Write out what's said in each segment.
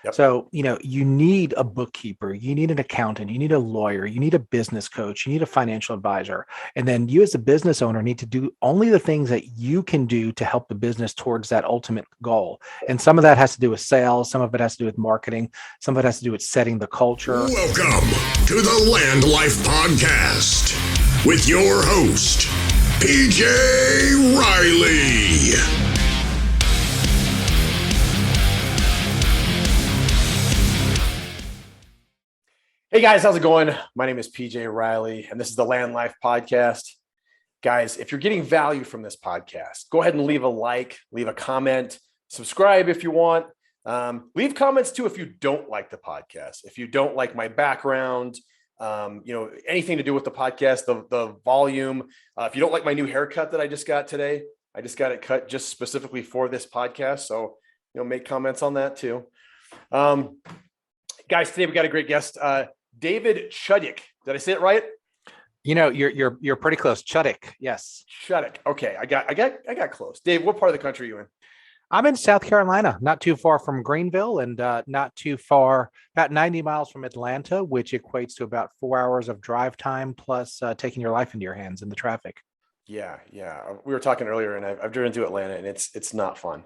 Yep. So, you need a bookkeeper, you need an accountant, you need a lawyer, you need a business coach, you need a financial advisor. And then you as a business owner need to do only the things that you can do to help the business towards that ultimate goal. And some of that has to do with sales, some of it has to do with marketing, some of it has to do with setting the culture. Welcome to the LandLife Podcast with your host, PJ Riley. Hey guys, how's it going? My name is PJ Riley, and this is the LandLife Podcast. Guys, if you're getting value from this podcast, go ahead and leave a like, leave a comment, subscribe if you want. Leave comments too if you don't like the podcast, if you don't like my background, anything to do with the podcast, the volume. If you don't like my new haircut that I just got today, I just got it cut just specifically for this podcast. So, make comments on that too. Guys, today we got a great guest. David Chudyk. Did I say it right? You're pretty close. Chudyk. Yes. Chudyk. Okay. I got close. Dave, what part of the country are you in? I'm in South Carolina, not too far from Greenville and not too far, about 90 miles from Atlanta, which equates to about 4 hours of drive time plus taking your life into your hands in the traffic. Yeah. We were talking earlier, and I've driven to Atlanta, and it's not fun.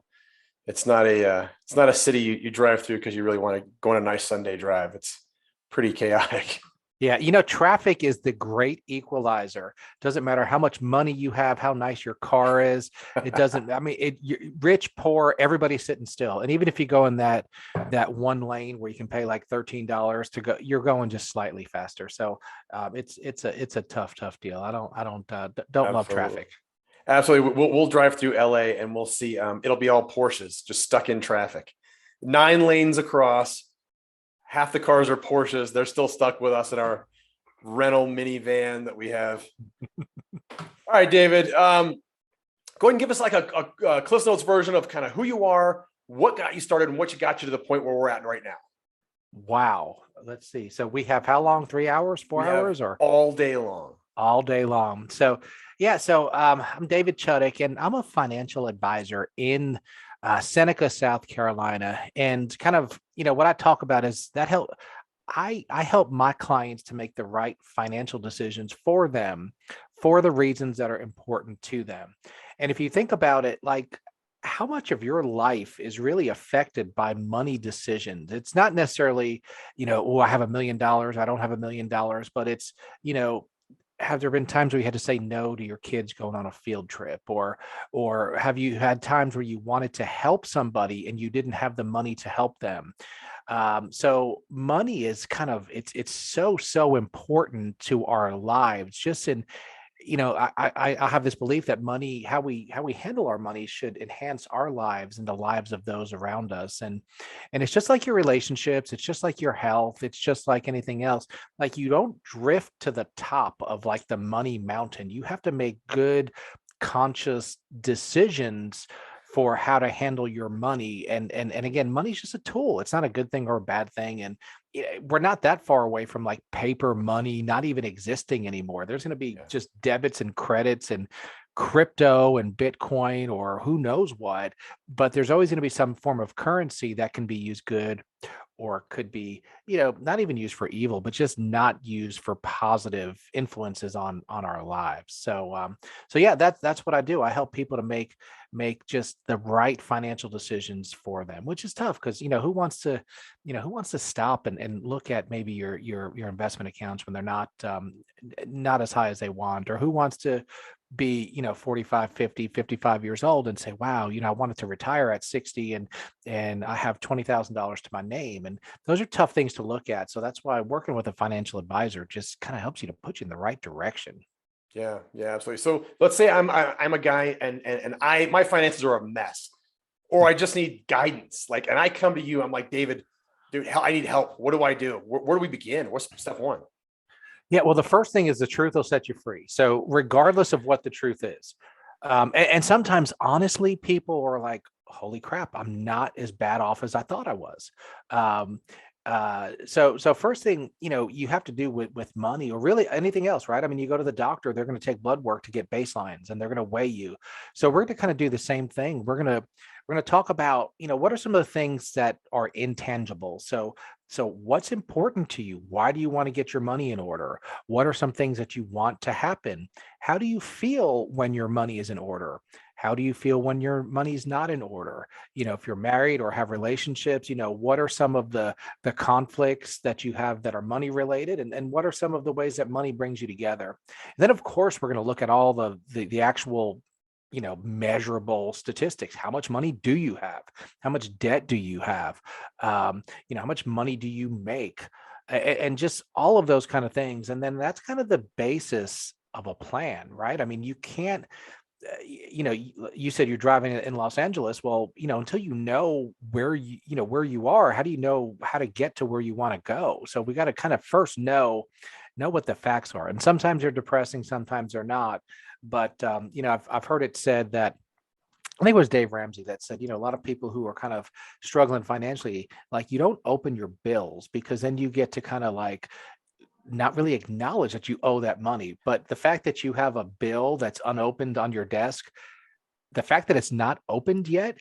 It's not a city you drive through because you really want to go on a nice Sunday drive. It's pretty chaotic. Yeah. Traffic is the great equalizer. Doesn't matter how much money you have, how nice your car is. It doesn't, rich, poor, everybody's sitting still. And even if you go in that one lane where you can pay like $13 to go, you're going just slightly faster. So it's a tough deal. I don't love traffic. Absolutely. We'll drive through LA and we'll see, it'll be all Porsches just stuck in traffic, 9 lanes across. Half the cars are Porsches. They're still stuck with us in our rental minivan that we have. All right, David, go ahead and give us like a Cliff Notes version of kind of who you are, what got you started, and what got you to the point where we're at right now. Wow. Let's see. So we have how long? 3 hours, 4 hours, or all day long? All day long. So yeah. So I'm David Chudyk, and I'm a financial advisor in Seneca, South Carolina. And kind of, what I talk about is that I help my clients to make the right financial decisions for them, for the reasons that are important to them. And if you think about it, like how much of your life is really affected by money decisions? It's not necessarily, I have $1 million, I don't have $1 million, but it's, have there been times where you had to say no to your kids going on a field trip, or have you had times where you wanted to help somebody and you didn't have the money to help them? So money is kind of, it's so important to our lives. Just in, I have this belief that money, how we handle our money should enhance our lives and the lives of those around us. And it's just like your relationships. It's just like your health. It's just like anything else. Like you don't drift to the top of like the money mountain. You have to make good, conscious decisions for how to handle your money. And again, money's just a tool. It's not a good thing or a bad thing. And we're not that far away from like paper money not even existing anymore. There's going to be just debits and credits and crypto and Bitcoin or who knows what, but there's always going to be some form of currency that can be used good, or could be, not even used for evil, but just not used for positive influences on our lives. So yeah, that's what I do. I help people to make just the right financial decisions for them, which is tough because, who wants to stop and look at maybe your investment accounts when they're not as high as they want, or who wants to be 45, 50, 55 years old and say, wow, I wanted to retire at 60 and I have $20,000 to my name. And those are tough things to look at. So that's why working with a financial advisor just kind of helps you to put you in the right direction. Yeah, absolutely. So let's say I'm a guy and my finances are a mess, or I just need guidance. And I come to you, I'm like, David, dude, I need help. What do I do? Where do we begin? What's step one? Yeah, well, the first thing is the truth will set you free. So regardless of what the truth is, and sometimes honestly, people are like, holy crap, I'm not as bad off as I thought I was. So first thing, you have to do with money or really anything else, right? I mean, you go to the doctor, they're going to take blood work to get baselines and they're going to weigh you. So we're going to kind of do the same thing. We're We're going to talk about, what are some of the things that are intangible? So what's important to you? Why do you want to get your money in order? What are some things that you want to happen? How do you feel when your money is in order? How do you feel when your money is not in order? If you're married or have relationships, what are some of the conflicts that you have that are money related? And what are some of the ways that money brings you together? And then, of course, we're going to look at all the actual measurable statistics. How much money do you have? How much debt do you have? How much money do you make? And just all of those kind of things. And then that's kind of the basis of a plan, right? I mean, you can't, you said you're driving in Los Angeles. Well, until you know where you are, how do you know how to get to where you want to go? So we got to kind of first know what the facts are. And sometimes they're depressing, sometimes they're not. But, I've heard it said that, I think it was Dave Ramsey that said, a lot of people who are kind of struggling financially, like, you don't open your bills because then you get to kind of like not really acknowledge that you owe that money. But the fact that you have a bill that's unopened on your desk, the fact that it's not opened yet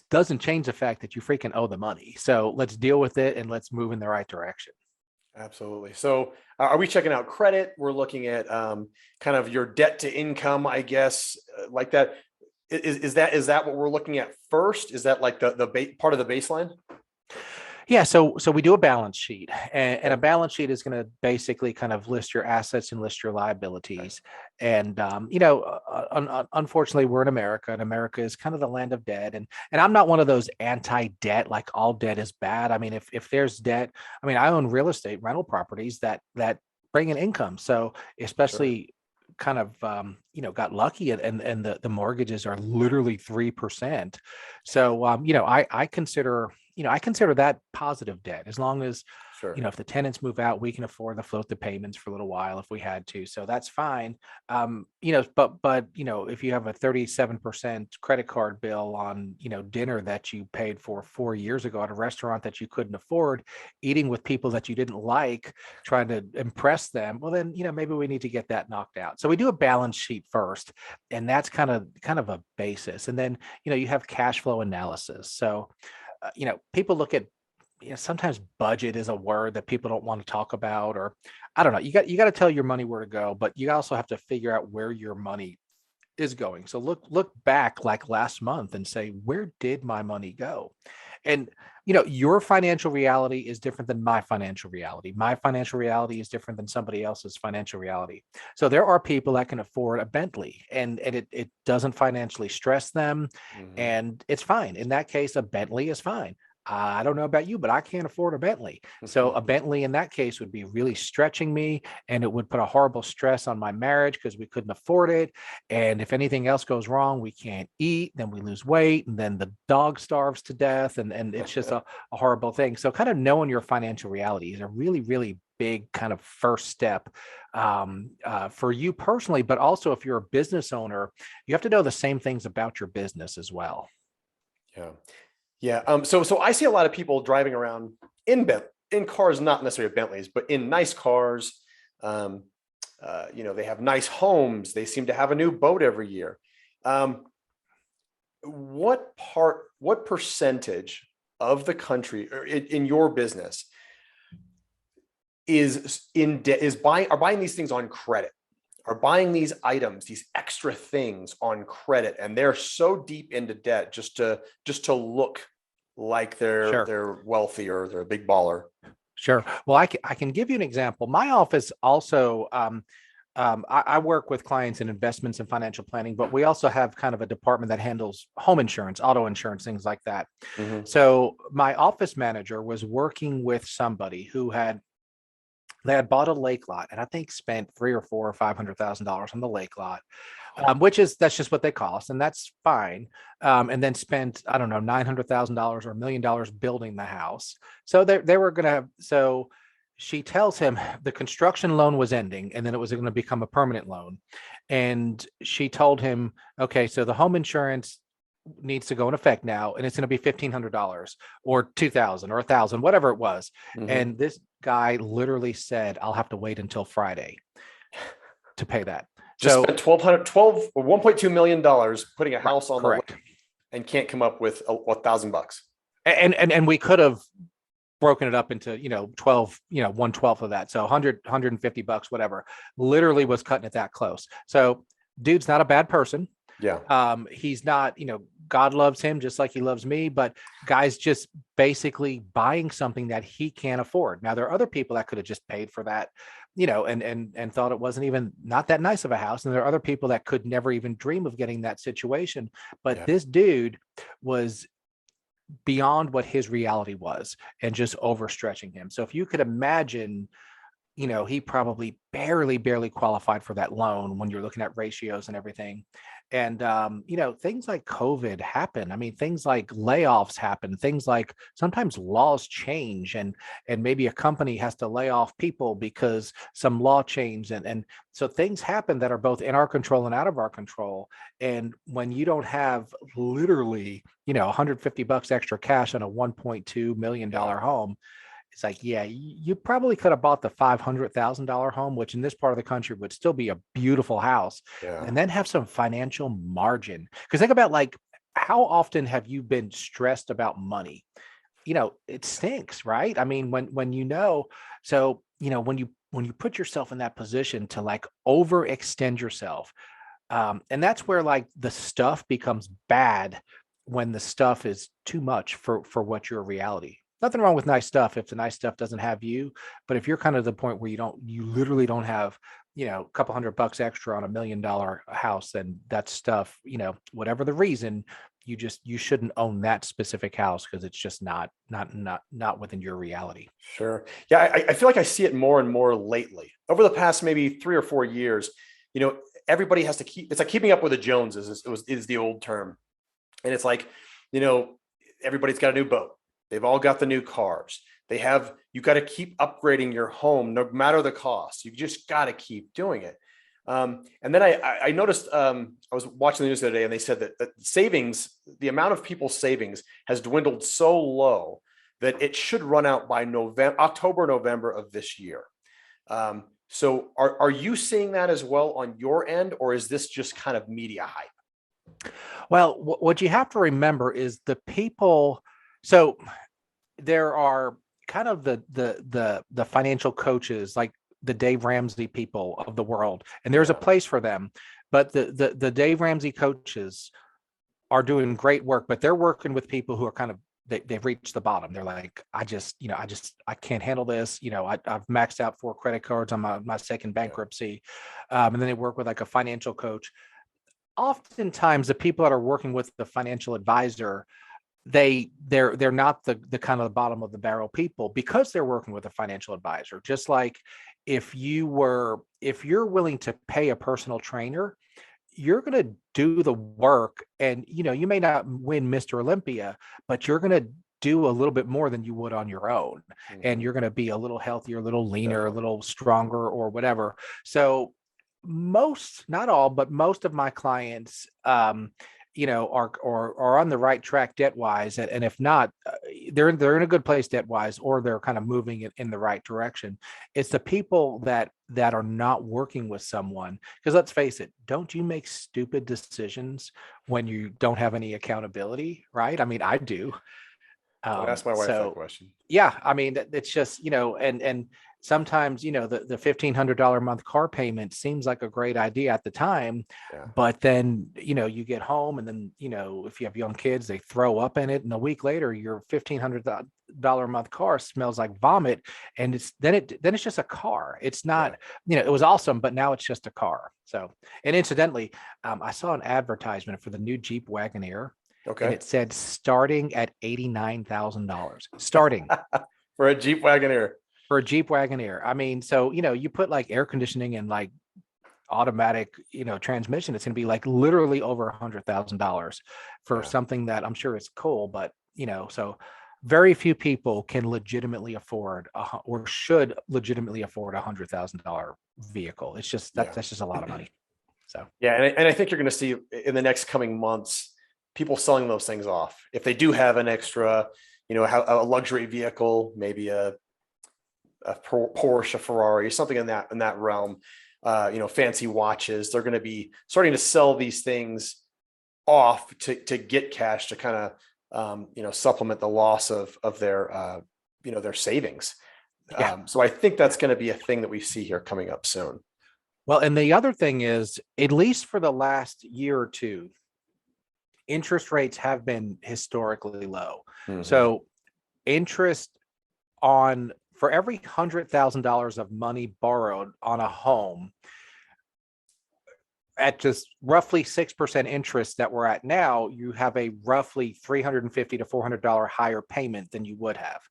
doesn't change the fact that you freaking owe the money. So let's deal with it and let's move in the right direction. Absolutely. So are we checking out credit? We're looking at kind of your debt to income, I guess, like that. Is that what we're looking at first? Is that like the part of the baseline? Yeah. So we do a balance sheet, and a balance sheet is going to basically kind of list your assets and list your liabilities. And, unfortunately, we're in America, and America is kind of the land of debt. And I'm not one of those anti-debt, like all debt is bad. I mean, if there's debt, I mean, I own real estate rental properties that bring in income. So especially kind of, got lucky and the mortgages are literally 3%. So, I consider that positive debt, as long as, if the tenants move out, we can afford to float the payments for a little while if we had to. So that's fine. But if you have a 37% credit card bill on, dinner that you paid for 4 years ago at a restaurant that you couldn't afford, eating with people that you didn't like, trying to impress them, well, then, maybe we need to get that knocked out. So we do a balance sheet first, and that's kind of a basis. And then, you have cash flow analysis. So, people look at, sometimes budget is a word that people don't want to talk about, or I don't know. You got to tell your money where to go, but you also have to figure out where your money is going. So look back like last month and say, where did my money go? And, your financial reality is different than my financial reality. My financial reality is different than somebody else's financial reality. So there are people that can afford a Bentley and it doesn't financially stress them, and it's fine. In that case, a Bentley is fine. I don't know about you, but I can't afford a Bentley. So a Bentley in that case would be really stretching me, and it would put a horrible stress on my marriage because we couldn't afford it. And if anything else goes wrong, we can't eat, then we lose weight, and then the dog starves to death. And it's just a horrible thing. So kind of knowing your financial reality is a really, really big kind of first step for you personally, but also if you're a business owner, you have to know the same things about your business as well. Yeah. Yeah. So I see a lot of people driving around in cars, not necessarily Bentleys, but in nice cars. They have nice homes. They seem to have a new boat every year. What percentage of the country or in your business is in debt, are buying these things on credit, are buying these items, these extra things on credit, and they're so deep into debt just to look like they're wealthy or they're a big baller? Sure. Well, I can give you an example. My office also, I work with clients in investments and financial planning, but we also have kind of a department that handles home insurance, auto insurance, things like that. So my office manager was working with somebody who they had bought a lake lot, and I think spent $300,000 or $500,000 on the lake lot, that's just what they cost, and that's fine. And then spent, I don't know, $900,000 or $1 million building the house. So they were going to. So she tells him the construction loan was ending, and then it was going to become a permanent loan. And she told him, okay, so the home insurance needs to go in effect now, and it's going to be $1,500 or $2,000 or $1,000, whatever it was. And this guy literally said, I'll have to wait until Friday to pay that. Just spent $1.2 million putting a house on correct. the lake. and can't come up with $1,000. And we could have broken it up into, 12, 1/12 of that. So 100, $150, whatever, literally was cutting it that close. So dude's not a bad person. Yeah. He's not, God loves him just like he loves me, but guy's just basically buying something that he can't afford. Now, there are other people that could have just paid for that, and thought it wasn't even not that nice of a house. And there are other people that could never even dream of getting that situation. But this dude was beyond what his reality was and just overstretching him. So if you could imagine, he probably barely qualified for that loan when you're looking at ratios and everything. And, things like COVID happen. I mean, things like layoffs happen, things like sometimes laws change and maybe a company has to lay off people because some law changed. And so things happen that are both in our control and out of our control. And when you don't have literally, $150 extra cash on a $1.2 million home, it's like, yeah, you probably could have bought the $500,000 home, which in this part of the country would still be a beautiful house, and then have some financial margin. Because think about, like, how often have you been stressed about money? It stinks, right? I mean, when when you put yourself in that position to like overextend yourself, and that's where like the stuff becomes bad, when the stuff is too much for what your reality. Nothing wrong with nice stuff if the nice stuff doesn't have you, but if you're kind of the point where you literally don't have, a couple $100 extra on $1 million house, then that stuff, whatever the reason, you shouldn't own that specific house because it's just not within your reality. Sure. Yeah. I feel like I see it more and more lately over the past maybe 3 or 4 years. Everybody has to it's like keeping up with the Joneses is the old term. And it's like, everybody's got a new boat. They've all got the new cars. You got to keep upgrading your home, no matter the cost. You just got to keep doing it. And then I noticed, I was watching the news the other day, and they said that savings, the amount of people's savings has dwindled so low that it should run out by October, November of this year. So are you seeing that as well on your end, or is this just kind of media hype? Well, what you have to remember is the people. So there are kind of the financial coaches, like the Dave Ramsey people of the world, and there's a place for them. But the Dave Ramsey coaches are doing great work, but they're working with people who are kind of, they've reached the bottom. They're like, I can't handle this. I've maxed out 4 credit cards on my second bankruptcy. And then they work with like a financial coach. Oftentimes the people that are working with the financial advisor, they're not the kind of the bottom of the barrel people, because they're working with a financial advisor. Just like if you're willing to pay a personal trainer, you're going to do the work, and you may not win Mr. Olympia, but you're going to do a little bit more than you would on your own. Mm-hmm. And you're going to be a little healthier, a little leaner, a little stronger, or whatever. So most, not all, but most of my clients, are on the right track debt wise, and if not, they're in a good place debt wise, or they're kind of moving in the right direction. It's the people that are not working with someone, because let's face it, don't you make stupid decisions when you don't have any accountability, right? I mean, I do. Don't ask my wife that question. Yeah, I mean, it's just, and sometimes, the $1,500 a month car payment seems like a great idea at the time, but then, you get home, and then, if you have young kids, they throw up in it, and a week later, your $1,500 a month car smells like vomit, and it's just a car. It's not, it was awesome, but now it's just a car. So, and incidentally, I saw an advertisement for the new Jeep Wagoneer. Okay. And it said starting at $89,000. Starting for a Jeep Wagoneer. For a Jeep Wagoneer. I mean, so you put like air conditioning and like automatic, transmission. It's going to be like literally over $100,000 for something that I'm sure is cool, but so very few people can legitimately afford or should legitimately afford $100,000 vehicle. It's just that's just a lot of money. So and I think you're going to see in the next coming months people selling those things off. If they do have an extra, a luxury vehicle, maybe a Porsche, a Ferrari, something in that realm, fancy watches, they're going to be starting to sell these things off to get cash to kind of supplement the loss of their their savings. Yeah. So I think that's going to be a thing that we see here coming up soon. Well, and the other thing is, at least for the last year or two, interest rates have been historically low. Mhm. So interest on for every $100,000 of money borrowed on a home at just roughly 6% interest that we're at now, you have a roughly $350 to $400 higher payment than you would have.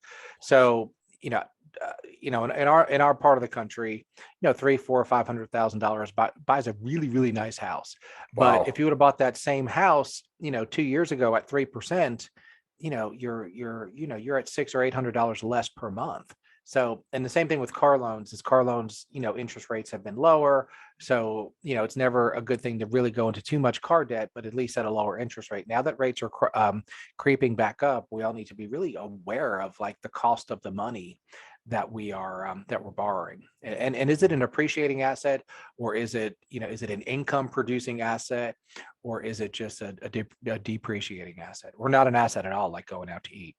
So, in our part of the country, $300,000, $400,000, $500,000 buys a really, really nice house. Wow. But if you would have bought that same house, 2 years ago at 3%, you're at $600 or $800 less per month. So, and the same thing with car loans, interest rates have been lower. So, it's never a good thing to really go into too much car debt, but at least at a lower interest rate. Now that rates are creeping back up, we all need to be really aware of like the cost of the money that we're borrowing. And is it an appreciating asset, or is it an income producing asset, or is it just a depreciating asset, or not an asset at all, like going out to eat?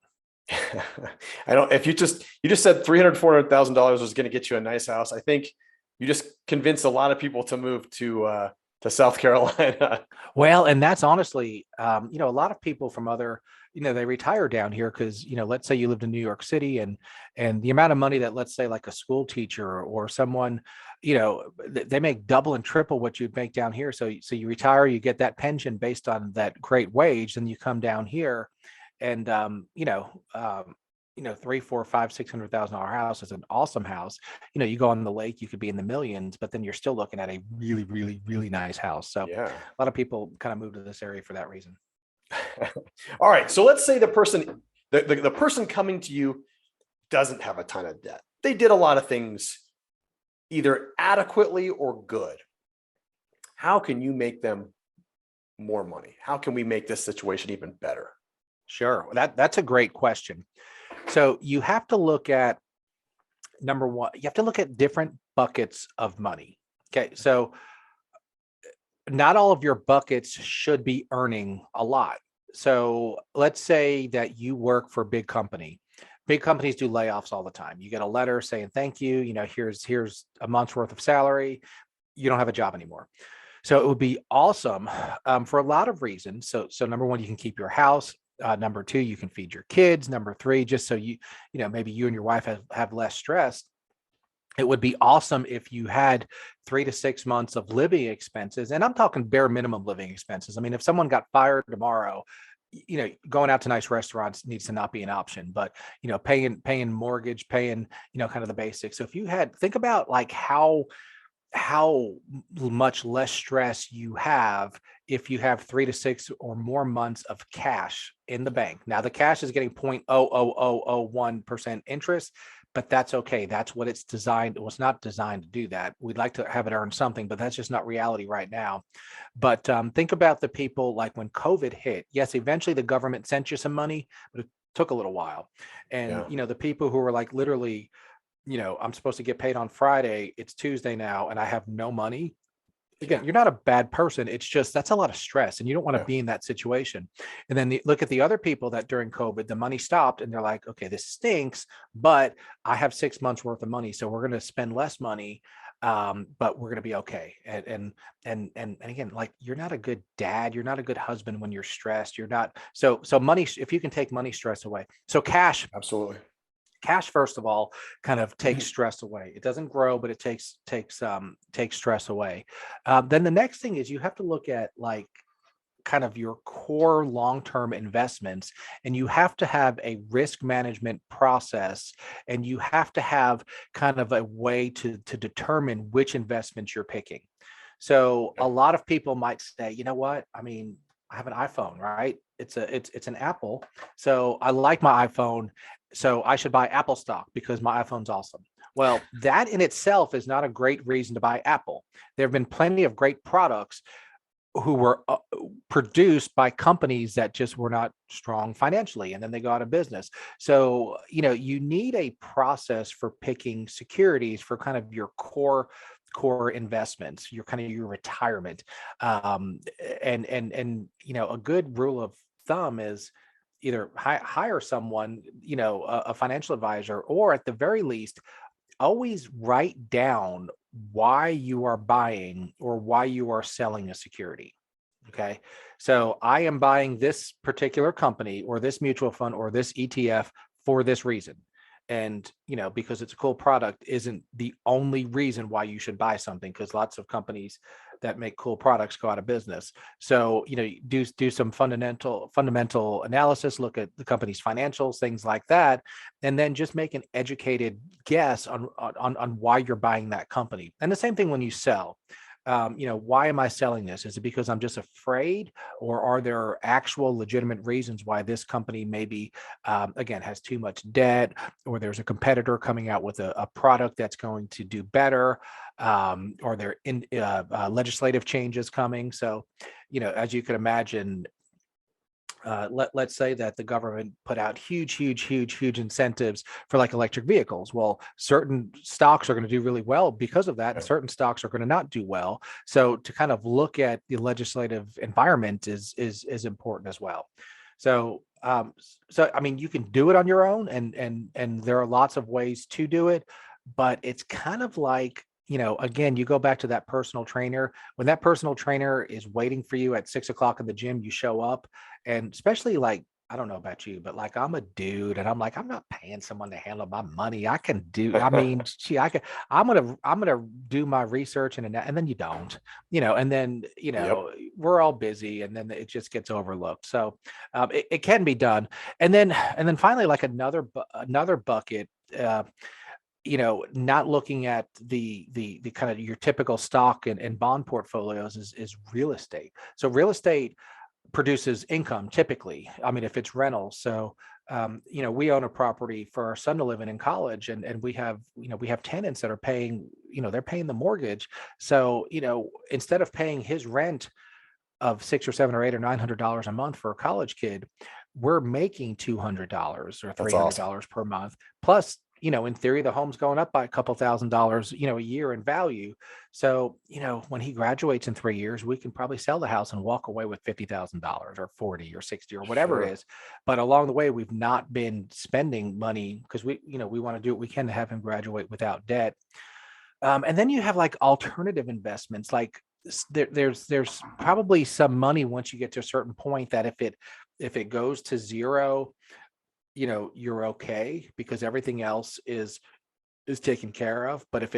I don't, if you just said $300,000, $400,000 was going to get you a nice house. I think you just convinced a lot of people to move to South Carolina. Well, and that's honestly, a lot of people from other, they retire down here because, let's say you lived in New York City, and the amount of money that, let's say, like a school teacher or someone, they make double and triple what you'd make down here. So you retire, you get that pension based on that great wage, and you come down here. And $300,000, $400,000, $500,000, $600,000 house is an awesome house. You go on the lake, you could be in the millions, but then you're still looking at a really, really, really nice house. So yeah, a lot of people kind of move to this area for that reason. All right. So let's say the person coming to you doesn't have a ton of debt. They did a lot of things either adequately or good. How can you make them more money? How can we make this situation even better? Sure. That's a great question. So you have to look at, number one, you have to look at different buckets of money. Okay. So not all of your buckets should be earning a lot. So let's say that you work for a big company. Big companies do layoffs all the time. You get a letter saying, thank you, here's a month's worth of salary. You don't have a job anymore. So it would be awesome for a lot of reasons. So number one, you can keep your house. Number two, you can feed your kids. Number three, just so maybe you and your wife have less stress. It would be awesome if you had 3 to 6 months of living expenses. And I'm talking bare minimum living expenses. I mean, if someone got fired tomorrow, going out to nice restaurants needs to not be an option, but, paying mortgage, paying, kind of the basics. So if you think about like how much less stress you have if you have 3 to 6 or more months of cash in the bank. Now the cash is getting 0.00001% interest, but that's okay. That's what it's designed. It was not designed to do that. We'd like to have it earn something, but that's just not reality right now. But think about the people like when COVID hit. Yes, eventually the government sent you some money, but it took a little while. And, the people who were like literally, I'm supposed to get paid on Friday. It's Tuesday now, and I have no money. Again, you're not a bad person. It's just, that's a lot of stress, and you don't want to be in that situation. And then look at the other people that during COVID, the money stopped and they're like, okay, this stinks, but I have 6 months worth of money. So we're going to spend less money. But we're going to be okay. And again, like, you're not a good dad. You're not a good husband when you're stressed. You're not. So money, if you can take money stress away. So cash. Absolutely. Cash, first of all, kind of takes stress away. It doesn't grow, but it takes stress away. Then the next thing is you have to look at like kind of your core long-term investments, and you have to have a risk management process, and you have to have kind of a way to determine which investments you're picking. So a lot of people might say, you know what? I mean, I have an iPhone, right? It's an Apple. So I like my iPhone. So I should buy Apple stock because my iPhone's awesome. Well, that in itself is not a great reason to buy Apple. There have been plenty of great products who were produced by companies that just were not strong financially, and then they go out of business. So, you need a process for picking securities for kind of your core core investments, your kind of your retirement. And a good rule of thumb is either hire someone, a financial advisor, or at the very least, always write down why you are buying or why you are selling a security. Okay. So I am buying this particular company or this mutual fund or this ETF for this reason. And, because it's a cool product isn't the only reason why you should buy something, because lots of companies that make cool products go out of business. So, do some fundamental analysis, look at the company's financials, things like that, and then just make an educated guess on why you're buying that company. And the same thing when you sell. Why am I selling this? Is it because I'm just afraid, or are there actual legitimate reasons why this company maybe, again, has too much debt, or there's a competitor coming out with a product that's going to do better, or there in legislative changes coming? So, as you can imagine, let's say that the government put out huge incentives for like electric vehicles. Well, certain stocks are going to do really well because of that, and certain stocks are going to not do well. So to kind of look at the legislative environment is important as well. So I mean, you can do it on your own, and there are lots of ways to do it, but it's kind of like, again, you go back to that personal trainer. When that personal trainer is waiting for you at 6 o'clock in the gym, you show up. And especially, like, I don't know about you, but like, I'm a dude and I'm like, I'm not paying someone to handle my money. I can do, I mean, I'm going to do my research, and then you don't, and then, we're all busy, and then it just gets overlooked. So it can be done. And then finally, like another bucket, not looking at the kind of your typical stock and bond portfolios is real estate. So real estate produces income typically. I mean, if it's rentals. So, we own a property for our son to live in college, and we have tenants that are paying, they're paying the mortgage. So, instead of paying his rent of $600 or $700 or $800 or $900 a month for a college kid, we're making $200 or $300 per month. Plus, in theory, the home's going up by a couple $1,000s, a year in value. So, when he graduates in 3 years, we can probably sell the house and walk away with $50,000 or 40 or 60 or whatever it is. But along the way, we've not been spending money because we want to do what we can to have him graduate without debt. And then you have like alternative investments, like there's probably some money once you get to a certain point that if it goes to zero, you're okay because everything else is taken care of. But if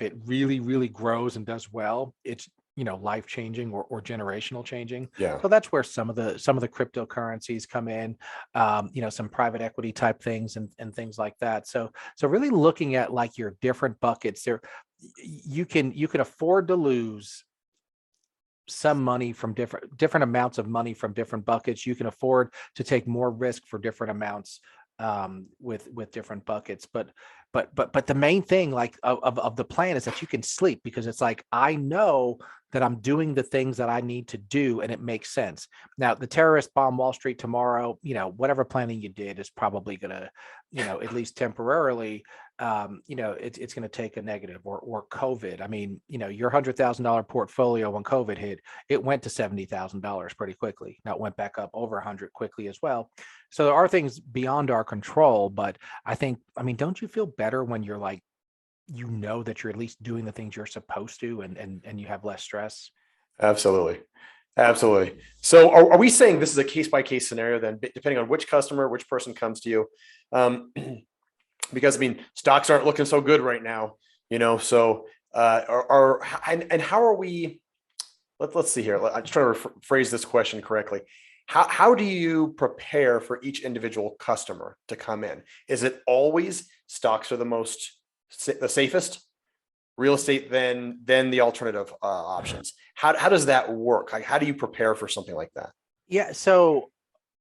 it really grows and does well, it's life changing or generational changing. Yeah. So that's where some of the cryptocurrencies come in, some private equity type things and things like that. So really looking at like your different buckets there, you can afford to lose some money from different amounts of money from different buckets. You can afford to take more risk for different amounts with different buckets. But the main thing like of the plan is that you can sleep, because it's like, I know that I'm doing the things that I need to do and it makes sense. Now, the terrorist bomb Wall Street tomorrow, whatever planning you did is probably going to, at least temporarily, it's going to take a negative, or COVID. I mean, your $100,000 portfolio when COVID hit, it went to $70,000 pretty quickly. Now it went back up over 100 quickly as well. So there are things beyond our control, but I mean, don't you feel better when you're like, that you're at least doing the things you're supposed to, and you have less stress? Absolutely. So are we saying this is a case-by-case scenario then, depending on which customer, which person comes to you? Because I mean, stocks aren't looking so good right now, so and how are we, let's see here. I'm just trying to phrase this question correctly. How do you prepare for each individual customer to come in? Is it always stocks are the safest, real estate then the alternative options? How does that work? Like, how do you prepare for something like that? Yeah. So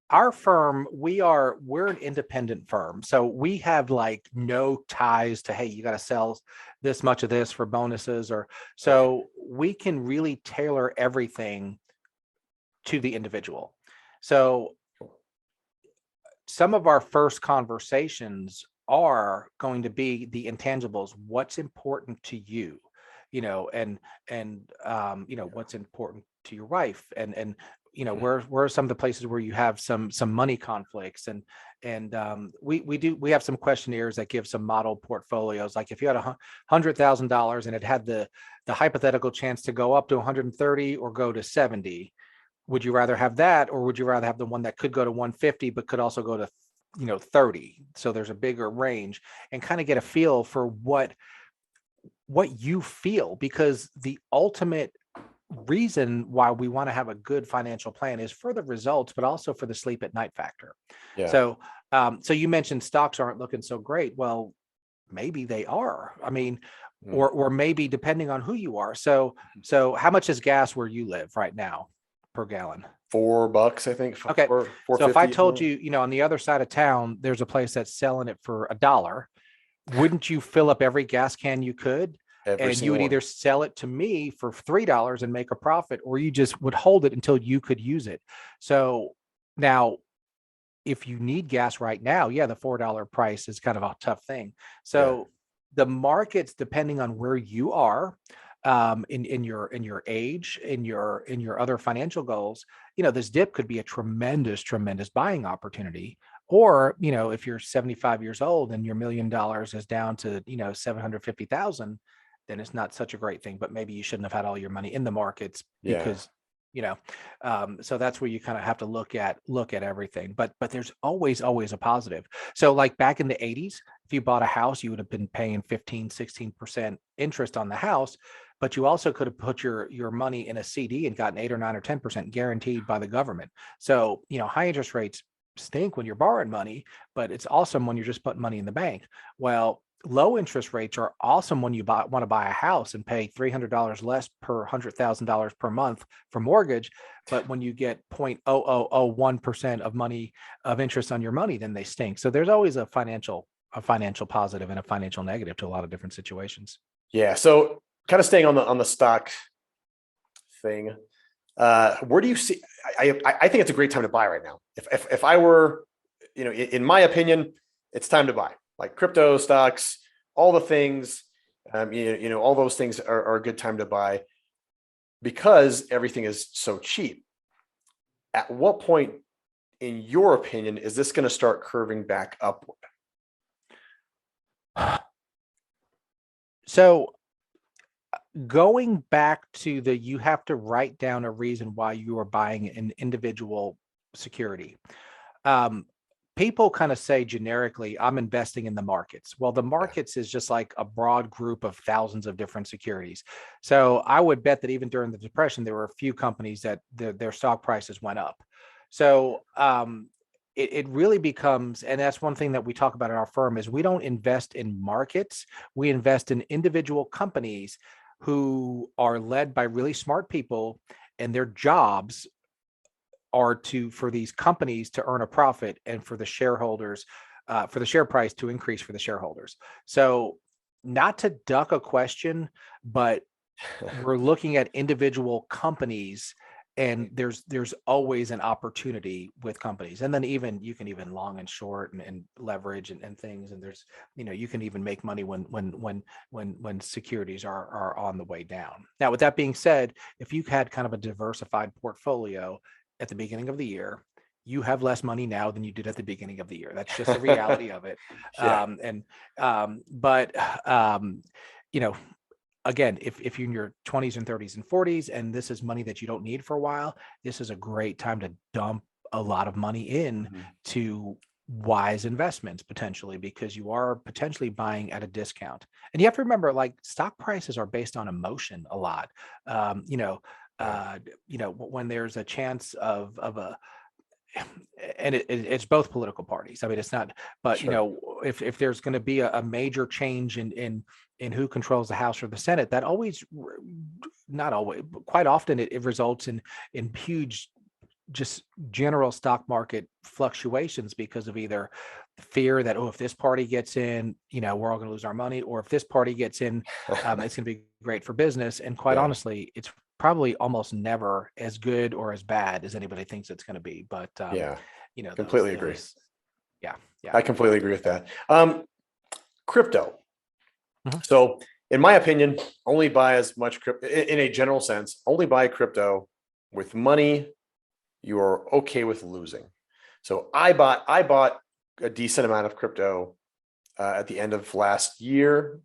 our firm, we're an independent firm. So we have like no ties to, hey, you got to sell this much of this for bonuses, or so we can really tailor everything to the individual. So some of our first conversations are going to be the intangibles. What's important to you? what's important to your wife, and where are some of the places where you have some money conflicts, and we have some questionnaires that give some model portfolios. Like if you had $100,000 and it had the hypothetical chance to go up to 130 or go to 70, would you rather have that, or would you rather have the one that could go to 150 but could also go to 30? So there's a bigger range, and kind of get a feel for what you feel, because the ultimate reason why we want to have a good financial plan is for the results, but also for the sleep at night factor. Yeah. So you mentioned stocks aren't looking so great. Well, maybe they are. I mean, or maybe depending on who you are. So how much is gas where you live right now per gallon? $4, I think. Okay. So if I told you, you, on the other side of town, there's a place that's selling it for $1, wouldn't you fill up every gas can you could? And you would either sell it to me for $3 and make a profit, or you just would hold it until you could use it. So now, if you need gas right now, the $4 price is kind of a tough thing. So the markets, depending on where you are, in your age, in your other financial goals, this dip could be a tremendous buying opportunity. Or, if you're 75 years old and your $1 million is down to, 750,000, then it's not such a great thing, but maybe you shouldn't have had all your money in the markets because, so that's where you kind of have to look at everything, but there's always a positive. So like back in the 80s, if you bought a house, you would have been paying 15-16% interest on the house, but you also could have put your money in a CD and gotten 8 or 9 or 10% guaranteed by the government. So, high interest rates stink when you're borrowing money, but it's awesome when you're just putting money in the bank. Well, low interest rates are awesome when you want to buy a house and pay $300 less per $100,000 per month for mortgage. But when you get 0.0001% of money of interest on your money, then they stink. So there's always a financial positive and a financial negative to a lot of different situations. Yeah. So kind of staying on the stock thing, where do you see? I think it's a great time to buy right now. If I were, in my opinion, it's time to buy. Like crypto, stocks, all the things, all those things are a good time to buy because everything is so cheap. At what point, in your opinion, is this going to start curving back upward? So going back to you have to write down a reason why you are buying an individual security. People kind of say generically, I'm investing in the markets. Well, the markets is just like a broad group of thousands of different securities. So I would bet that even during the Depression, there were a few companies that their stock prices went up. So it really becomes, and that's one thing that we talk about in our firm, is we don't invest in markets. We invest in individual companies who are led by really smart people, and their jobs are for these companies to earn a profit and for the shareholders, for the share price to increase for the shareholders. So not to duck a question, but we're looking at individual companies, and there's always an opportunity with companies. And then you can even long and short and leverage and things. And there's, you can even make money when securities are on the way down. Now, with that being said, if you had kind of a diversified portfolio at the beginning of the year, you have less money now than you did at the beginning of the year. That's just the reality of it. Again, if you're in your 20s and 30s and 40s, and this is money that you don't need for a while, this is a great time to dump a lot of money in to wise investments potentially, because you are potentially buying at a discount. And you have to remember, like, stock prices are based on emotion a lot. When there's a chance of a, and it's both political parties. I mean, it's not, but if there's going to be a major change in who controls the House or the Senate, that not always, but quite often it results in huge, just general stock market fluctuations because of either fear that, if this party gets in, we're all going to lose our money, or if this party gets in, it's going to be great for business. And quite honestly, it's probably almost never as good or as bad as anybody thinks it's going to be. But completely agree. Yeah. I completely agree with that. Crypto. Mm-hmm. So in my opinion, only buy as much crypto in a general sense, only buy crypto with money you are okay with losing. So I bought a decent amount of crypto at the end of last year,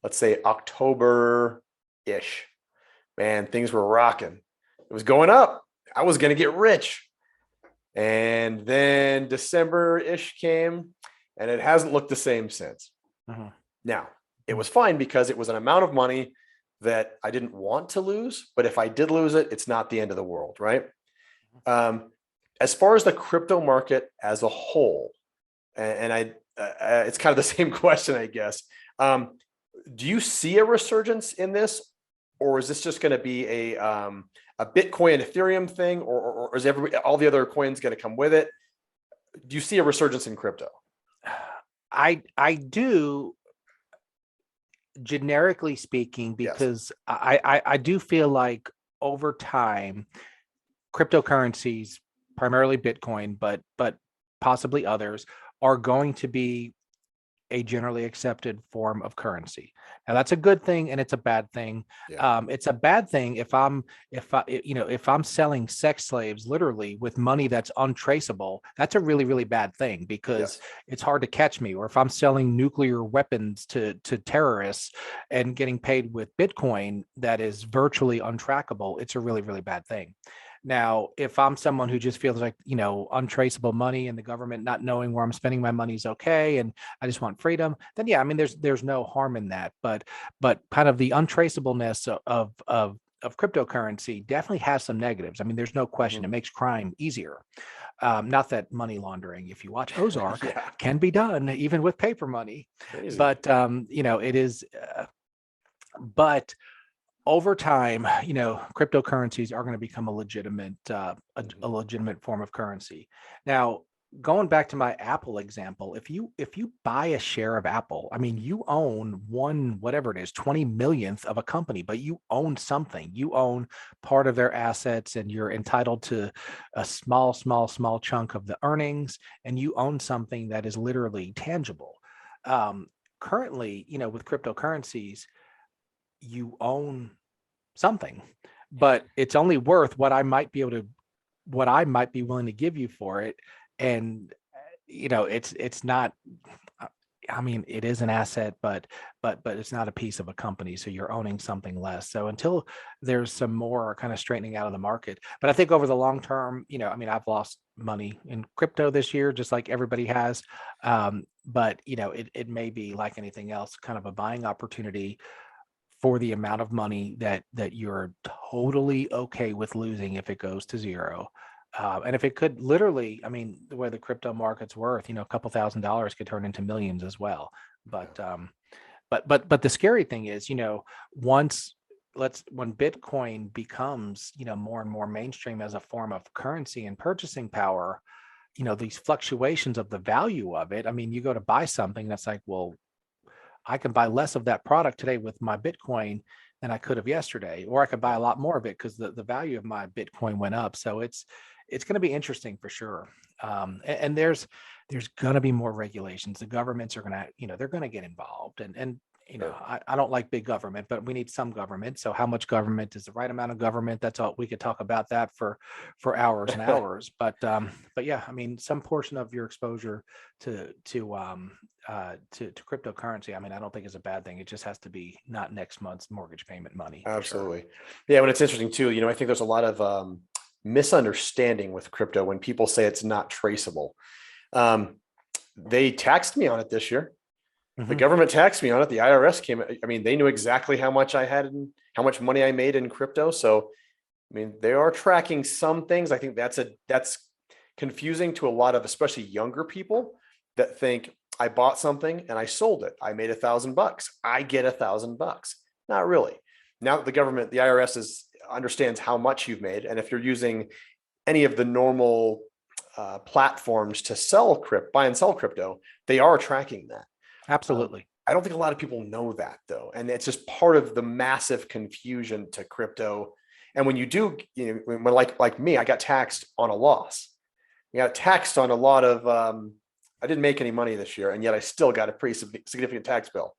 let's say October-ish. Man, things were rocking. It was going up. I was going to get rich. And then December-ish came, and it hasn't looked the same since. Uh-huh. Now, it was fine because it was an amount of money that I didn't want to lose, but if I did lose it, it's not the end of the world, right? As far as the crypto market as a whole, and it's kind of the same question, I guess. Do you see a resurgence in this, or is this just going to be a Bitcoin, Ethereum thing, or is all the other coins going to come with it? Do you see a resurgence in crypto? I do, generically speaking, because yes. I do feel like over time, cryptocurrencies, primarily Bitcoin, but possibly others, are going to be a generally accepted form of currency. Now that's a good thing and it's a bad thing. Yeah. It's a bad thing if I'm selling sex slaves literally with money that's untraceable. That's a really, really bad thing because it's hard to catch me. Or if I'm selling nuclear weapons to terrorists and getting paid with Bitcoin that is virtually untrackable, it's a really, really bad thing. Now, if I'm someone who just feels like, untraceable money and the government not knowing where I'm spending my money is okay, and I just want freedom, then yeah, I mean, there's no harm in that. But kind of the untraceableness of cryptocurrency definitely has some negatives. I mean, there's no question. It makes crime easier. Not that money laundering, if you watch Ozark, can be done even with paper money. Crazy. But it is. But over time, cryptocurrencies are going to become a legitimate form of currency. Now, going back to my Apple example, if you buy a share of Apple, I mean, you own whatever it is, 20 millionth of a company, but you own something. You own part of their assets, and you're entitled to a small chunk of the earnings, and you own something that is literally tangible. Currently, with cryptocurrencies, you own something, but it's only worth what I might be willing to give you for it. And it's not, I mean, it is an asset, but it's not a piece of a company. So you're owning something less. So until there's some more kind of straightening out of the market, but I think over the long term, I've lost money in crypto this year, just like everybody has. But it may be like anything else, kind of a buying opportunity for the amount of money that you're totally okay with losing if it goes to zero. And if it could literally, I mean, the way the crypto market's worth, a couple $1,000s could turn into millions as well. But the scary thing is, when Bitcoin becomes, more and more mainstream as a form of currency and purchasing power, these fluctuations of the value of it. I mean, you go to buy something that's like, well, I can buy less of that product today with my Bitcoin than I could have yesterday, or I could buy a lot more of it because the value of my Bitcoin went up. So it's going to be interesting for sure. And there's going to be more regulations. The governments are going to, they're going to get involved. And I don't like big government, but we need some government. So how much government is the right amount of government? That's all. We could talk about that for hours and hours. But yeah, I mean, some portion of your exposure to cryptocurrency, I mean, I don't think is a bad thing. It just has to be not next month's mortgage payment money. Absolutely. Sure. Yeah. When it's interesting too, I think there's a lot of misunderstanding with crypto when people say it's not traceable. They taxed me on it this year. The government taxed me on it. The IRS came. I mean, they knew exactly how much I had and how much money I made in crypto. So, I mean, they are tracking some things. I think that's confusing to a lot of, especially younger people that think I bought something and I sold it. I made $1,000. I get $1,000. Not really. Now that the government, the IRS understands how much you've made. And if you're using any of the normal platforms to buy and sell crypto, they are tracking that. Absolutely. I don't think a lot of people know that though. And it's just part of the massive confusion to crypto. And when you do, when like me, I got taxed on a loss. I got taxed on a lot of, I didn't make any money this year, and yet I still got a pretty significant tax bill.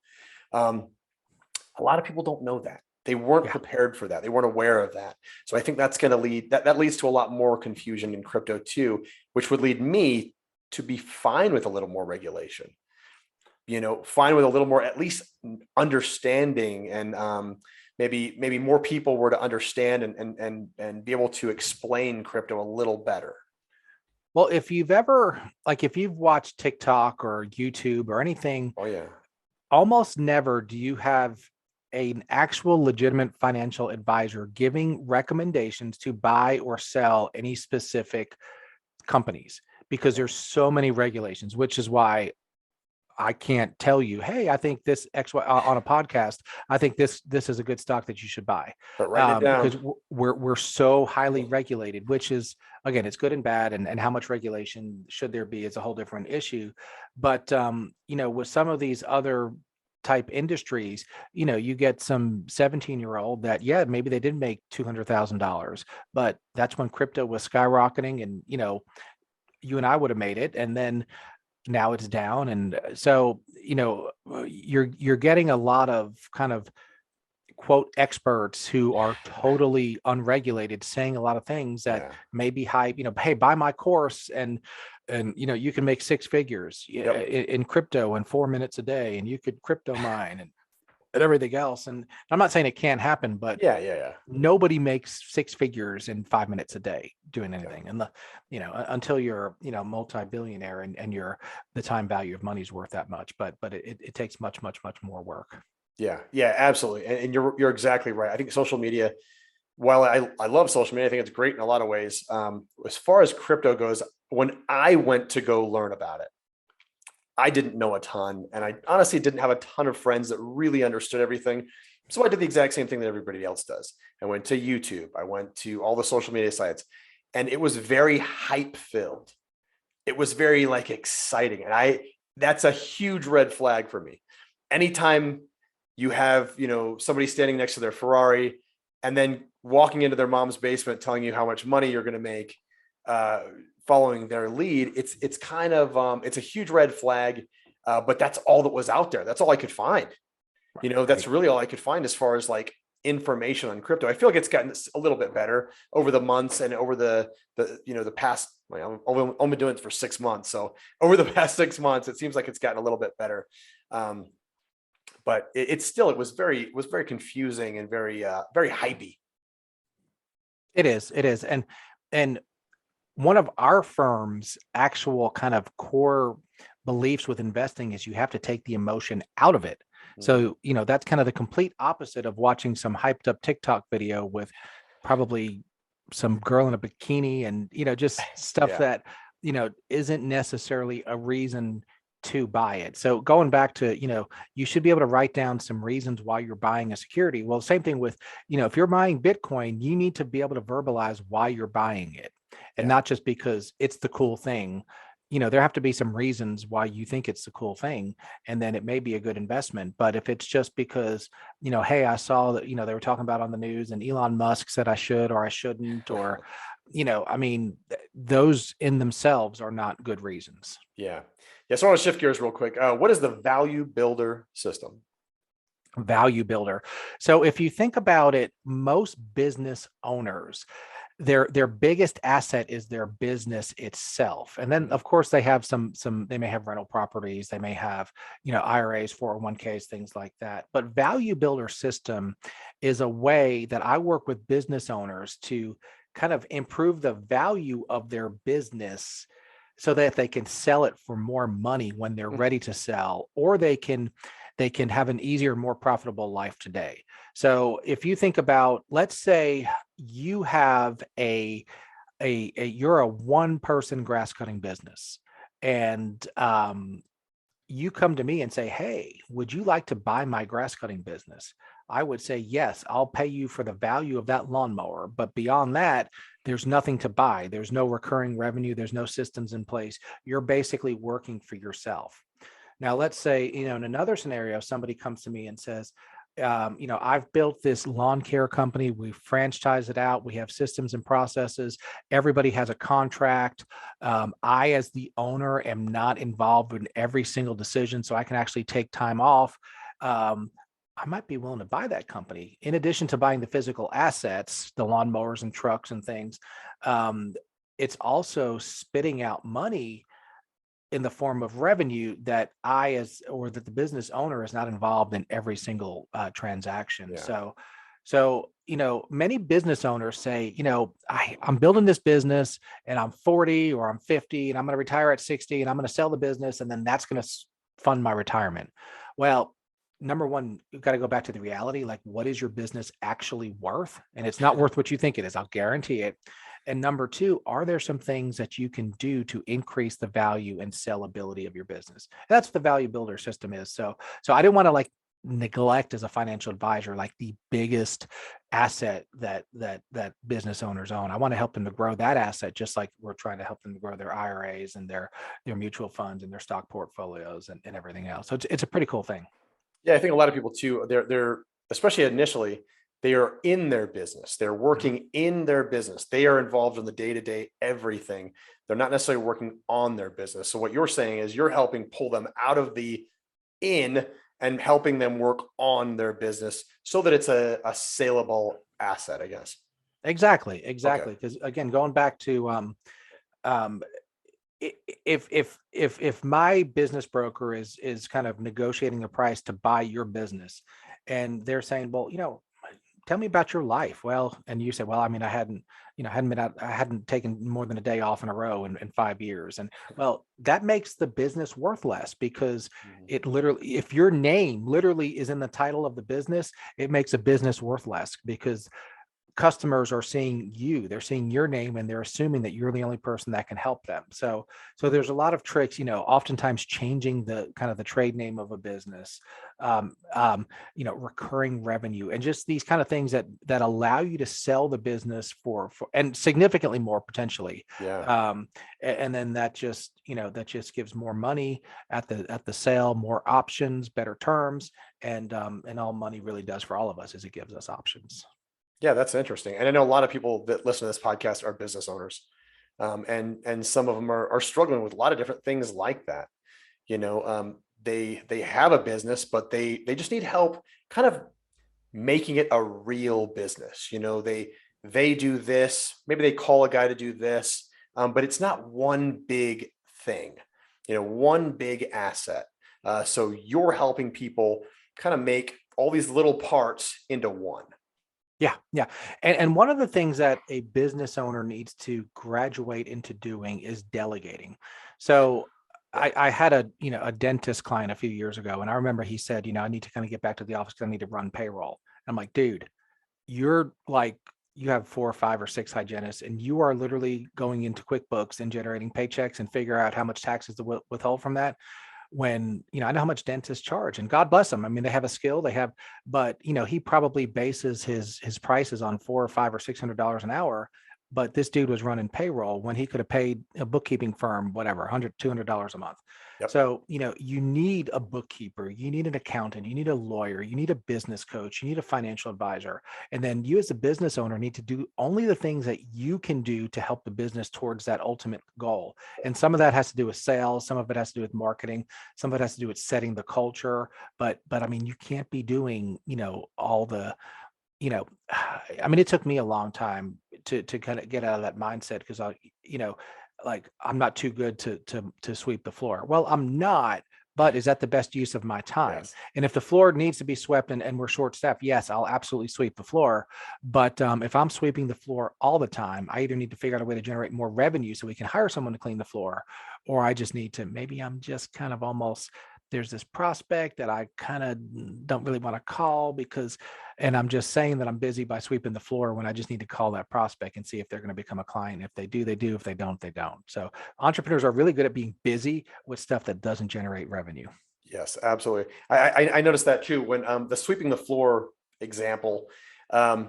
A lot of people don't know that. They weren't prepared for that. They weren't aware of that. So I think that's going to lead, that leads to a lot more confusion in crypto too, which would lead me to be fine with a little more regulation, fine with a little more, at least understanding, and maybe more people were to understand and be able to explain crypto a little better. Well, if you've ever, if you've watched TikTok or YouTube or anything, Oh yeah, almost never do you have an actual legitimate financial advisor giving recommendations to buy or sell any specific companies, because there's so many regulations, which is why I can't tell you, hey, I think this X on a podcast, I think this is a good stock that you should buy. But write it down. Because we're so highly regulated, which is, again, it's good and bad, and how much regulation should there be is a whole different issue. But with some of these other type industries, you get some 17-year-old that, maybe they did make $200,000, but that's when crypto was skyrocketing, and you and I would have made it, and then now it's down. And so you're getting a lot of kind of quote experts who are totally unregulated saying a lot of things that may be hype, hey, buy my course and you can make six figures in crypto in 4 minutes a day, and you could crypto mine and everything else. And I'm not saying it can't happen, but nobody makes six figures in 5 minutes a day doing anything. And until you're, multi-billionaire and the time value of money is worth that much, but it takes much, much, much more work. Yeah, absolutely. And you're exactly right. I think social media, while I love social media, I think it's great in a lot of ways. As far as crypto goes, when I went to go learn about it, I didn't know a ton, and I honestly didn't have a ton of friends that really understood everything. So I did the exact same thing that everybody else does. I went to YouTube. I went to all the social media sites, and it was very hype filled. It was very exciting. And that's a huge red flag for me. Anytime you have, somebody standing next to their Ferrari and then walking into their mom's basement telling you how much money you're going to make, following their lead, it's kind of it's a huge red flag, but that's all that was out there. That's all I could find. That's really all I could find as far as information on crypto. I feel like it's gotten a little bit better over the months and over the past. I've only been doing it for 6 months, so over the past 6 months, it seems like it's gotten a little bit better. But it was very confusing and very hypey. It is, and one of our firm's actual kind of core beliefs with investing is you have to take the emotion out of it. So, that's kind of the complete opposite of watching some hyped up TikTok video with probably some girl in a bikini and, just stuff that, isn't necessarily a reason to buy it. So going back to, you should be able to write down some reasons why you're buying a security. Well, same thing with, if you're buying Bitcoin, you need to be able to verbalize why you're buying it, and not just because it's the cool thing. There have to be some reasons why you think it's the cool thing, and then it may be a good investment. But if it's just because, hey, I saw that, they were talking about on the news and Elon Musk said I should or I shouldn't, or, those in themselves are not good reasons. Yeah. So I want to shift gears real quick. What is the value builder system? Value builder. So if you think about it, most business owners, their biggest asset is their business itself. And then of course they have some they may have rental properties, they may have, IRAs, 401ks, things like that. But value builder system is a way that I work with business owners to kind of improve the value of their business so that they can sell it for more money when they're ready to sell, or they can have an easier, more profitable life today. So if you think about, let's say you have you're a one-person grass cutting business, and you come to me and say, hey, would you like to buy my grass cutting business? I would say, yes, I'll pay you for the value of that lawnmower. But beyond that, there's nothing to buy. There's no recurring revenue. There's no systems in place. You're basically working for yourself. Now, let's say, in another scenario, somebody comes to me and says, I've built this lawn care company. We franchise it out. We have systems and processes. Everybody has a contract. I, as the owner, am not involved in every single decision, so I can actually take time off. I might be willing to buy that company. In addition to buying the physical assets, the lawnmowers and trucks and things, it's also spitting out money in the form of revenue that that the business owner is not involved in every single transaction. Yeah. So, many business owners say, I'm building this business and I'm 40 or I'm 50 and I'm going to retire at 60 and I'm going to sell the business and then that's going to fund my retirement. Well, number one, you've got to go back to the reality. Like, what is your business actually worth? And it's not worth what you think it is. I'll guarantee it. And number two, are there some things that you can do to increase the value and sellability of your business? And that's what the value builder system is. So I didn't want to neglect as a financial advisor, the biggest asset that business owners own. I want to help them to grow that asset, just like we're trying to help them to grow their IRAs and their mutual funds and their stock portfolios and everything else. So it's a pretty cool thing. Yeah, I think a lot of people too, they're especially initially, they are in their business. They're working in their business. They are involved in the day-to-day everything. They're not necessarily working on their business. So what you're saying is you're helping pull them out of the in and helping them work on their business so that it's a saleable asset, I guess. Exactly. Because again, going back to if my business broker is kind of negotiating a price to buy your business, and they're saying, well, tell me about your life. Well, and you said, well, I mean, I hadn't been out, I hadn't taken more than a day off in a row in 5 years. And well, that makes the business worth less because it literally, if your name literally is in the title of the business, it makes a business worth less because customers are seeing they're seeing your name and they're assuming that you're the only person that can help them. So there's a lot of tricks, oftentimes changing the kind of the trade name of a business, recurring revenue and just these kind of things that allow you to sell the business for and significantly more potentially. Yeah. And then that just gives more money at the sale, more options, better terms. And all money really does for all of us is it gives us options. Yeah, that's interesting. And I know a lot of people that listen to this podcast are business owners. And some of them are struggling with a lot of different things like that. They have a business, but they just need help kind of making it a real business. They do this, maybe they call a guy to do this, but it's not one big thing, one big asset. So you're helping people kind of make all these little parts into one. Yeah. And one of the things that a business owner needs to graduate into doing is delegating. So I had a dentist client a few years ago, and I remember he said, I need to kind of get back to the office because I need to run payroll. I'm like, dude, you have 4 or 5 or 6 hygienists, and you are literally going into QuickBooks and generating paychecks and figure out how much taxes to withhold from that. When, I know how much dentists charge, and God bless them. I mean, they have a skill but he probably bases his prices on $400 or $500 or $600 an hour. But this dude was running payroll when he could have paid a bookkeeping firm, whatever, $100, $200 a month. Yep. So, you need a bookkeeper, you need an accountant, you need a lawyer, you need a business coach, you need a financial advisor. And then you as a business owner need to do only the things that you can do to help the business towards that ultimate goal. And some of that has to do with sales. Some of it has to do with marketing. Some of it has to do with setting the culture. But I mean, you can't be doing, all the, I mean, it took me a long time to kind of get out of that mindset because I'm not too good to sweep the floor. Well, I'm not, but is that the best use of my time? Yes. And if the floor needs to be swept and we're short staffed, yes, I'll absolutely sweep the floor. But if I'm sweeping the floor all the time, I either need to figure out a way to generate more revenue so we can hire someone to clean the floor, or I just need to, maybe I'm just kind of almost, there's this prospect that I kind of don't really want to call and I'm just saying that I'm busy by sweeping the floor when I just need to call that prospect and see if they're going to become a client. If they do, they do. If they don't, they don't. So entrepreneurs are really good at being busy with stuff that doesn't generate revenue. Yes, absolutely. I noticed that too. When the sweeping the floor example, I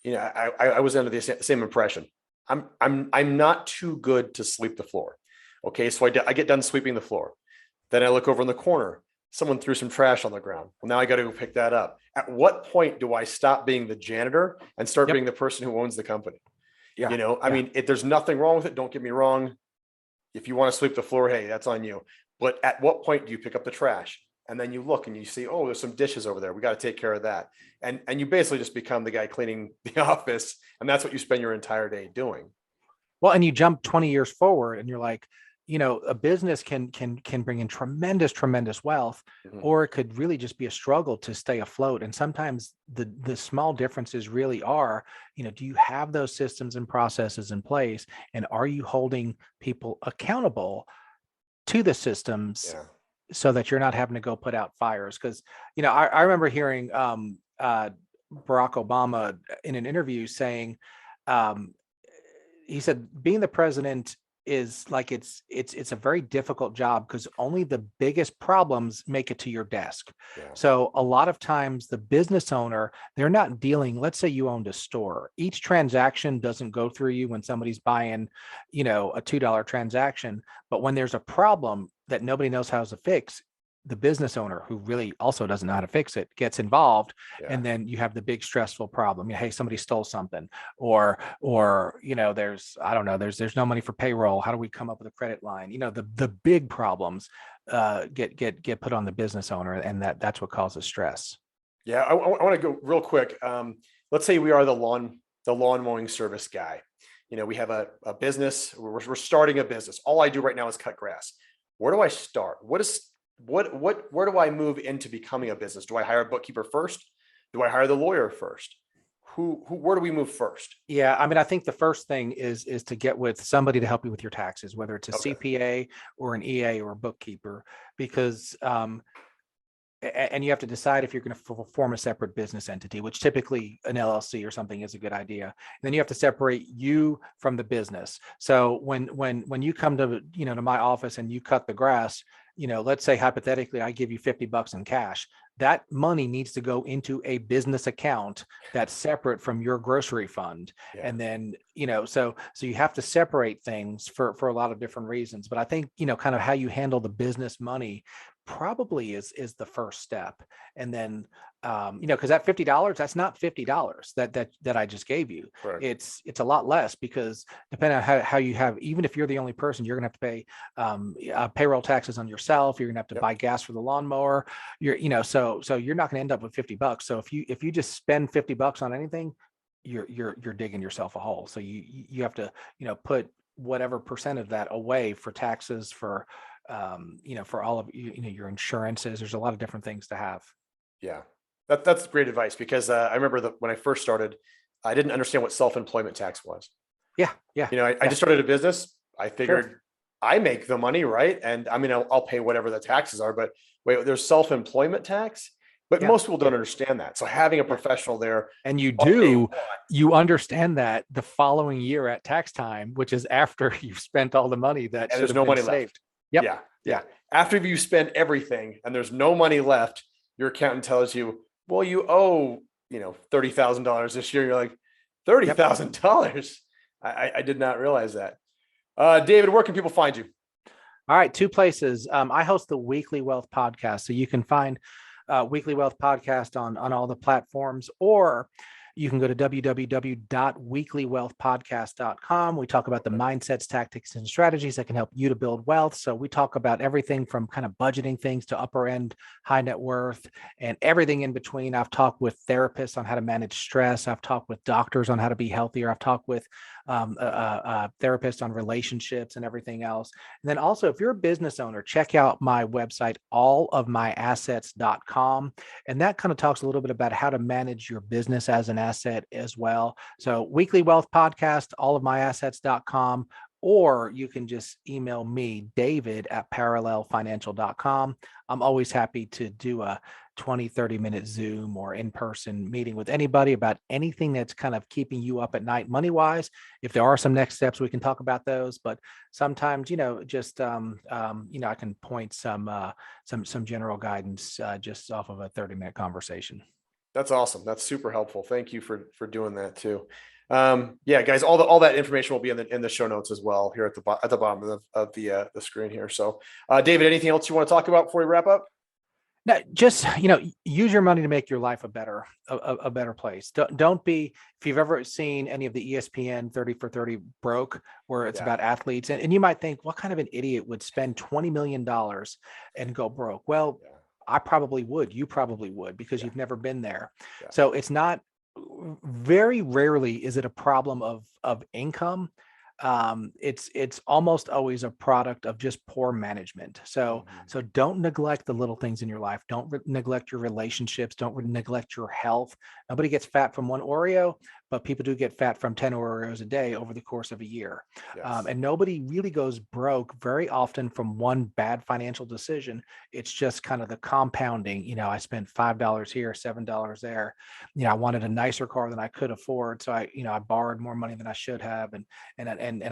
was under the same impression. I'm not too good to sweep the floor. Okay, so I get done sweeping the floor. Then I look over in the corner. Someone threw some trash on the ground. Well, now I got to go pick that up. At what point do I stop being the janitor and start being the person who owns the company? Yeah. I mean, if there's nothing wrong with it, don't get me wrong. If you want to sweep the floor, hey, that's on you. But at what point do you pick up the trash? And then you look and you see, oh, there's some dishes over there. We got to take care of that. And you basically just become the guy cleaning the office. And that's what you spend your entire day doing. Well, and you jump 20 years forward and you're like, a business can bring in tremendous wealth, or it could really just be a struggle to stay afloat. And sometimes the small differences really are, do you have those systems and processes in place? And are you holding people accountable to the systems so that you're not having to go put out fires? Because, I remember hearing Barack Obama in an interview saying, he said, being the president is like, it's a very difficult job because only the biggest problems make it to your desk. So a lot of times the business owner, they're not dealing, let's say you owned a store. Each transaction doesn't go through you when somebody's buying, a $2 transaction. But when there's a problem that nobody knows how to fix, the business owner, who really also doesn't know how to fix it, gets involved. And then you have the big stressful problem. Hey, somebody stole something, or there's, I don't know, there's no money for payroll. How do we come up with a credit line? The big problems get put on the business owner, and that's what causes stress. Yeah. I want to go real quick. Let's say we are the lawn mowing service guy. We have a business, we're starting a business. All I do right now is cut grass. Where do I start? Where do I move into becoming a business? Do I hire a bookkeeper first? Do I hire the lawyer first? Where do we move first? Yeah. I mean, I think the first thing is to get with somebody to help you with your taxes, whether it's a CPA or an EA or a bookkeeper, because, and you have to decide if you're going to form a separate business entity, which typically an LLC or something is a good idea. And then you have to separate you from the business. So when you come to, to my office and you cut the grass, let's say hypothetically, I give you $50 in cash. That money needs to go into a business account that's separate from your grocery fund. And then, so you have to separate things for a lot of different reasons. But I think, kind of how you handle the business money probably is the first step. And then, because that $50, that's not $50 that I just gave you. Correct. It's a lot less, because depending on how you have, even if you're the only person, you're going to have to pay payroll taxes on yourself. You're going to have to buy gas for the lawnmower. So you're not going to end up with $50. So if you just spend $50 on anything, you're digging yourself a hole. So you have to, put whatever percent of that away for taxes, for for all of your insurances. There's a lot of different things to have. Yeah, that's great advice, because I remember that when I first started, I didn't understand what self-employment tax was. Yeah. I just started a business. I figured I make the money, right? And I mean, I'll pay whatever the taxes are, but wait, there's self-employment tax, but most people don't understand that. So having a professional there, and you understand that the following year at tax time, which is after you've spent all the money that there's no money saved. Left. Yeah. After you spend everything and there's no money left, your accountant tells you, well, you owe, $30,000 this year. You're like, $30,000. I did not realize that. David, where can people find you? All right. 2 places. I host the Weekly Wealth Podcast. So you can find Weekly Wealth Podcast on all the platforms, or you can go to www.weeklywealthpodcast.com. We talk about the mindsets, tactics, and strategies that can help you to build wealth. So we talk about everything from kind of budgeting things to upper end, high net worth, and everything in between. I've talked with therapists on how to manage stress. I've talked with doctors on how to be healthier. I've talked with therapists on relationships and everything else. And then also, if you're a business owner, check out my website, allofmyassets.com. And that kind of talks a little bit about how to manage your business as an asset as well. So Weekly Wealth Podcast, allofmyassets.com, or you can just email me, david@parallelfinancial.com. I'm always happy to do a 20-30-minute Zoom or in-person meeting with anybody about anything that's kind of keeping you up at night money-wise. If there are some next steps, we can talk about those. But sometimes, just I can point some general guidance just off of a 30-minute conversation. That's awesome. That's super helpful. Thank you for doing that too. Guys, all that information will be in the show notes as well here at the bottom of the screen here. So, David, anything else you want to talk about before we wrap up? No, just, use your money to make your life a better place. Don't be, if you've ever seen any of the ESPN 30 for 30 broke, where it's about athletes, and you might think, what kind of an idiot would spend $20 million and go broke? Well, I probably would. You probably would, because Yeah. you've never been there. Yeah. So it's not, very rarely is it a problem of income. It's almost always a product of just poor management. So Mhm. don't neglect the little things in your life. Don't neglect your relationships. Don't neglect your health. Nobody gets fat from one Oreo, but people do get fat from 10 Oreos a day over the course of a year. Yes. And nobody really goes broke very often from one bad financial decision. It's just kind of the compounding. I spent $5 here, $7 there. I wanted a nicer car than I could afford, so I borrowed more money than I should have, and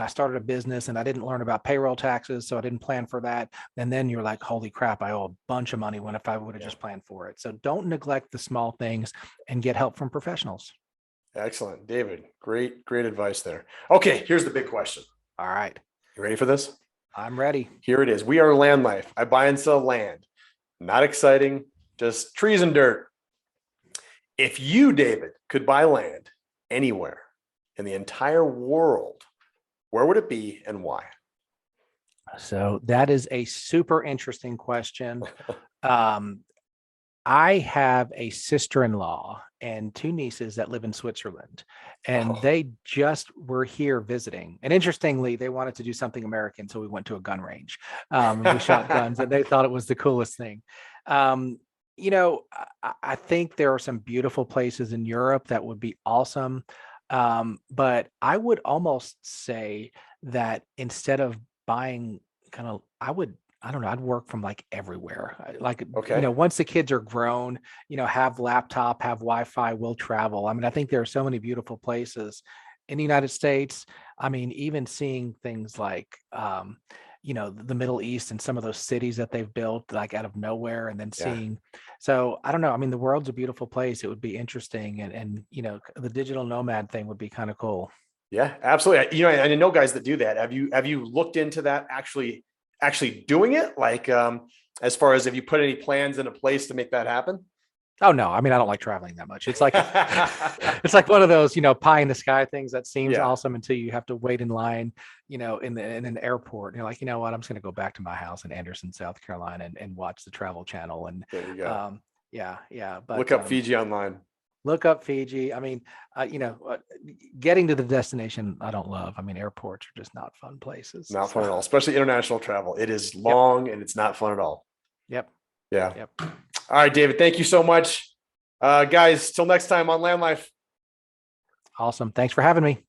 I started a business, and I didn't learn about payroll taxes, so I didn't plan for that. And then you're like, holy crap, I owe a bunch of money, when if I would have just planned for it. So don't neglect the small things, and get help from professionals. Excellent, David. Great advice there. Okay, here's the big question. All right, You ready for this? I'm ready. Here it is. We are LandLife. I buy and sell land. Not exciting, just trees and dirt. If you, David, could buy land anywhere in the entire world, where would it be and why? So that is a super interesting question. I have a sister-in-law and two nieces that live in Switzerland, and Oh. they just were here visiting. And interestingly, they wanted to do something American, so we went to a gun range. We shot guns, and they thought it was the coolest thing. I think there are some beautiful places in Europe that would be awesome. But I would almost say that instead of buying I don't know, I'd work from like everywhere. Okay. Once the kids are grown, have laptop, have Wi-Fi, will travel. I mean, I think there are so many beautiful places in the United States. I mean, even seeing things like, the Middle East and some of those cities that they've built like out of nowhere, and then Yeah. seeing, so I don't know. I mean, the world's a beautiful place. It would be interesting. And the digital nomad thing would be kind of cool. Yeah, absolutely. I know guys that do that. Have you looked into that, actually doing it? Like, as far as, have you put any plans in a place to make that happen? Oh no, I mean, I don't like traveling that much. It's like it's like one of those, pie in the sky things that seems Yeah. awesome until you have to wait in line, in an airport. And you're like, you know what, I'm just gonna go back to my house in Anderson, South Carolina, and watch the Travel Channel. And There you go. yeah. But Look up Fiji online. look up Fiji. I mean, getting to the destination I don't love. I mean, airports are just not fun places. Not fun at all, especially international travel. It is long and it's not fun at all. Yep. Yeah. Yep. All right, David, thank you so much. Guys, till next time on LandLife. Awesome. Thanks for having me.